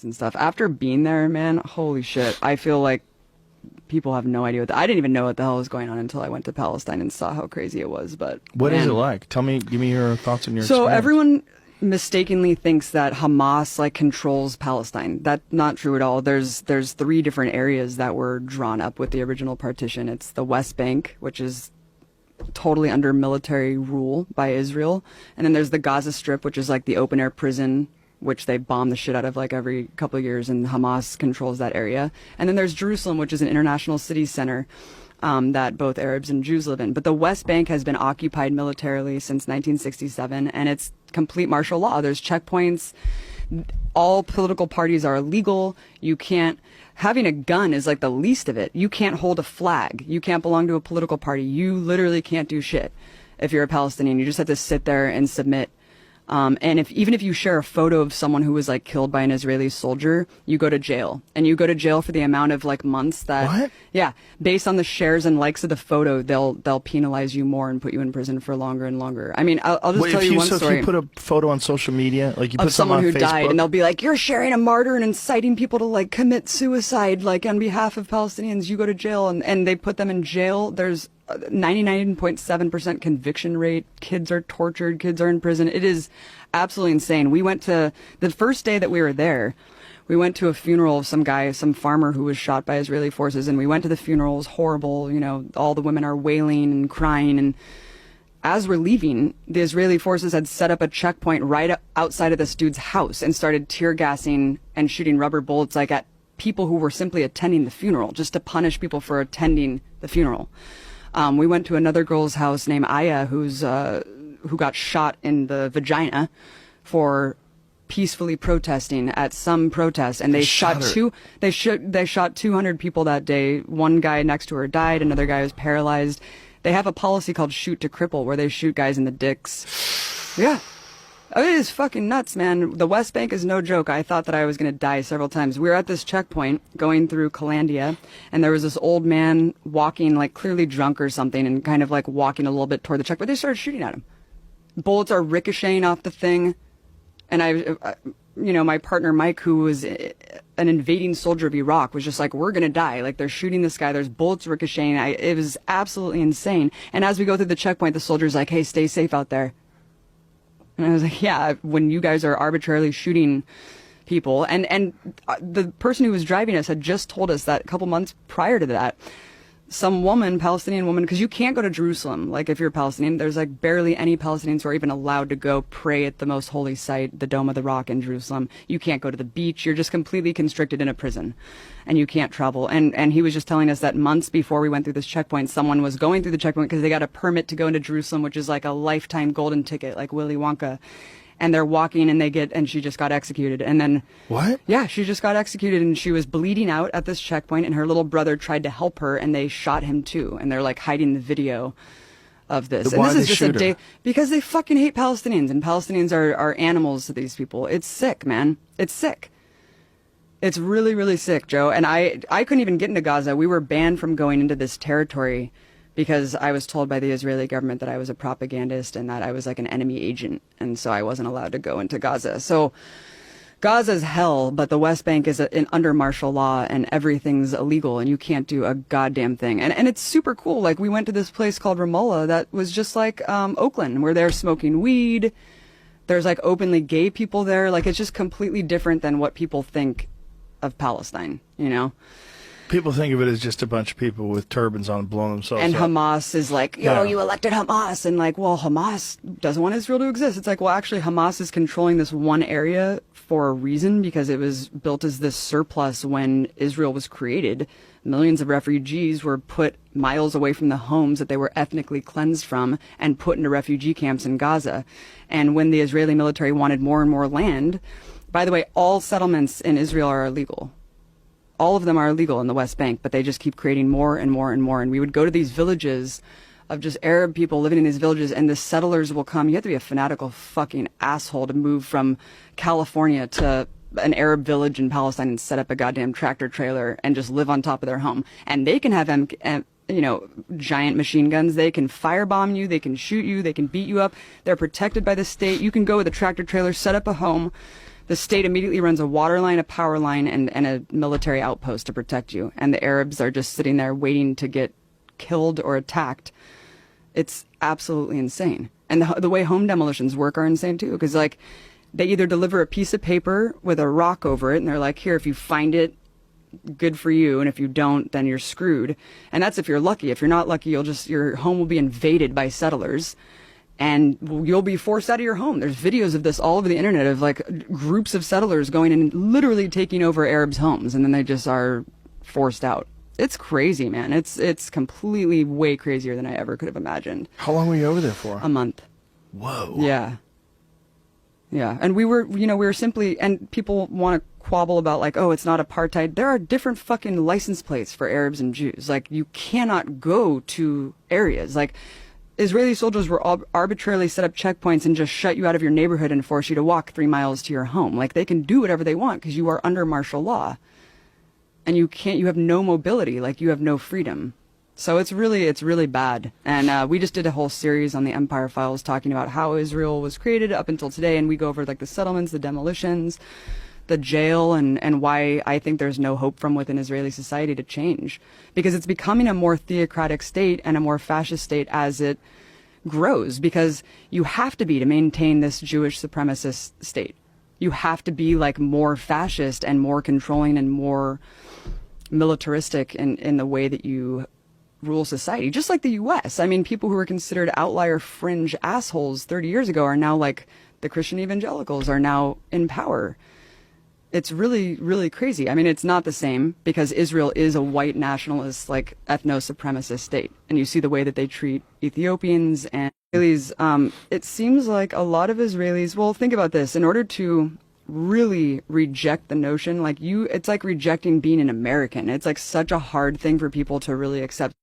and stuff. After being there, man, holy shit. I feel like people have no idea I didn't even know what the hell was going on until I went to Palestine and saw how crazy it was. But what man, is it like? Give me your thoughts and your so experience. Everyone mistakenly thinks that Hamas like controls Palestine. That's not true at all. There's 3 different areas that were drawn up with the original partition. It's the West Bank, which is totally under military rule by Israel, and then there's the Gaza Strip, which is like the open air prison, which they bomb the shit out of like every couple of years, and Hamas controls that area. And then there's Jerusalem, which is an international city center that both Arabs and Jews live in. But the West Bank has been occupied militarily since 1967, and it's complete martial law. There's checkpoints. All political parties are illegal. You can't. Having a gun is like the least of it. You can't hold a flag. You can't belong to a political party. You literally can't do shit if you're a Palestinian. You just have to sit there and submit. And even if you share a photo of someone who was like killed by an Israeli soldier, you go to jail, and you go to jail for the amount of like months that, what? Yeah, based on the shares and likes of the photo, they'll penalize you more and put you in prison for longer and longer. I mean, I'll just tell you one story. If you put a photo on social media, like you put of someone who on Facebook, died, and they'll be like, you're sharing a martyr and inciting people to like commit suicide, like on behalf of Palestinians, you go to jail, and they put them in jail. There's 99.7% conviction rate. Kids are tortured. Kids are in prison. It is absolutely insane. We went to the first day that we were there. We went to a funeral of some guy, some farmer who was shot by Israeli forces, and we went to the funeral. It was horrible. You know, all the women are wailing and crying. And as we're leaving, the Israeli forces had set up a checkpoint right outside of this dude's house and started tear gassing and shooting rubber bullets like at people who were simply attending the funeral, just to punish people for attending the funeral. We went to another girl's house named Aya, who got shot in the vagina for peacefully protesting at some protest, and they shot 200 people that day. One guy next to her died, another guy was paralyzed. They have a policy called shoot to cripple, where they shoot guys in the dicks. Yeah. It is fucking nuts, man. The West Bank is no joke. I thought that I was going to die several times. We were at this checkpoint going through Calandia, and there was this old man walking, like clearly drunk or something, and kind of like walking a little bit toward the checkpoint. They started shooting at him. Bullets are ricocheting off the thing. And my partner Mike, who was an invading soldier of Iraq, was just like, we're going to die. Like, they're shooting this guy. There's bullets ricocheting. It was absolutely insane. And as we go through the checkpoint, the soldier's like, hey, stay safe out there. And I was like, yeah, when you guys are arbitrarily shooting people. And the person who was driving us had just told us that a couple months prior to that, some woman, Palestinian woman, because you can't go to Jerusalem. Like, if you're Palestinian, there's like barely any Palestinians who are even allowed to go pray at the most holy site, the Dome of the Rock in Jerusalem. You can't go to the beach. You're just completely constricted in a prison, and you can't travel. And he was just telling us that months before we went through this checkpoint, someone was going through the checkpoint because they got a permit to go into Jerusalem, which is like a lifetime golden ticket, like Willy Wonka. And they're walking, and she just got executed. And then... What? Yeah, she just got executed, and she was bleeding out at this checkpoint, and her little brother tried to help her, and they shot him too. And they're like hiding the video of this. Why And this is they just a day... Because they fucking hate Palestinians, and Palestinians are animals to these people. It's sick, man. It's sick. It's really, really sick, Joe. And I couldn't even get into Gaza. We were banned from going into this territory because I was told by the Israeli government that I was a propagandist and that I was like an enemy agent, and so I wasn't allowed to go into Gaza. So Gaza's hell, but the West Bank is under martial law, and everything's illegal, and you can't do a goddamn thing. And it's super cool. Like, we went to this place called Ramallah that was just like Oakland, where they're smoking weed. There's like openly gay people there. Like, it's just completely different than what people think of Palestine, you know? People think of it as just a bunch of people with turbans on blowing themselves and up. Hamas is like, yo, you elected Hamas. And like, well, Hamas doesn't want Israel to exist. It's like, well, actually, Hamas is controlling this one area for a reason, because it was built as this surplus when Israel was created. Millions of refugees were put miles away from the homes that they were ethnically cleansed from and put into refugee camps in Gaza. And when the Israeli military wanted more and more land, by the way, all settlements in Israel are illegal. All of them are illegal in the West Bank, but they just keep creating more and more and more. And we would go to these villages of just Arab people living in these villages, and the settlers will come. You have to be a fanatical fucking asshole to move from California to an Arab village in Palestine and set up a goddamn tractor trailer and just live on top of their home. And they can have giant machine guns. They can firebomb you. They can shoot you. They can beat you up. They're protected by the state. You can go with a tractor trailer, set up a home, The state immediately runs a water line, a power line, and a military outpost to protect you. And the Arabs are just sitting there waiting to get killed or attacked. It's absolutely insane. And the way home demolitions work are insane too, because like they either deliver a piece of paper with a rock over it, and they're like, here, if you find it, good for you, and if you don't, then you're screwed. And that's if you're lucky. If you're not lucky, your home will be invaded by settlers, and you'll be forced out of your home. There's videos of this all over the internet of like groups of settlers going and literally taking over Arabs' homes, and then they just are forced out. It's crazy, man. It's completely way crazier than I ever could have imagined. How long were you over there for? A month. Whoa. Yeah. Yeah. And we were simply, and people want to quabble about like, oh, it's not apartheid. There are different fucking license plates for Arabs and Jews. Like, you cannot go to areas. Like, Israeli soldiers will arbitrarily set up checkpoints and just shut you out of your neighborhood and force you to walk 3 miles to your home. Like, they can do whatever they want because you are under martial law. And you have no mobility, like you have no freedom. So it's really bad. And we just did a whole series on the Empire Files talking about how Israel was created up until today. And we go over like the settlements, the demolitions, the jail, and why I think there's no hope from within Israeli society to change. Because it's becoming a more theocratic state and a more fascist state as it grows. Because you have to be to maintain this Jewish supremacist state. You have to be like more fascist and more controlling and more militaristic in the way that you rule society, just like the U.S. I mean, people who were considered outlier fringe assholes 30 years ago are now like the Christian evangelicals are now in power. It's really, really crazy. I mean, it's not the same because Israel is a white nationalist, like ethno-supremacist state. And you see the way that they treat Ethiopians and Israelis. It seems like a lot of Israelis, well, think about this. In order to really reject the notion, it's like rejecting being an American. It's like such a hard thing for people to really accept.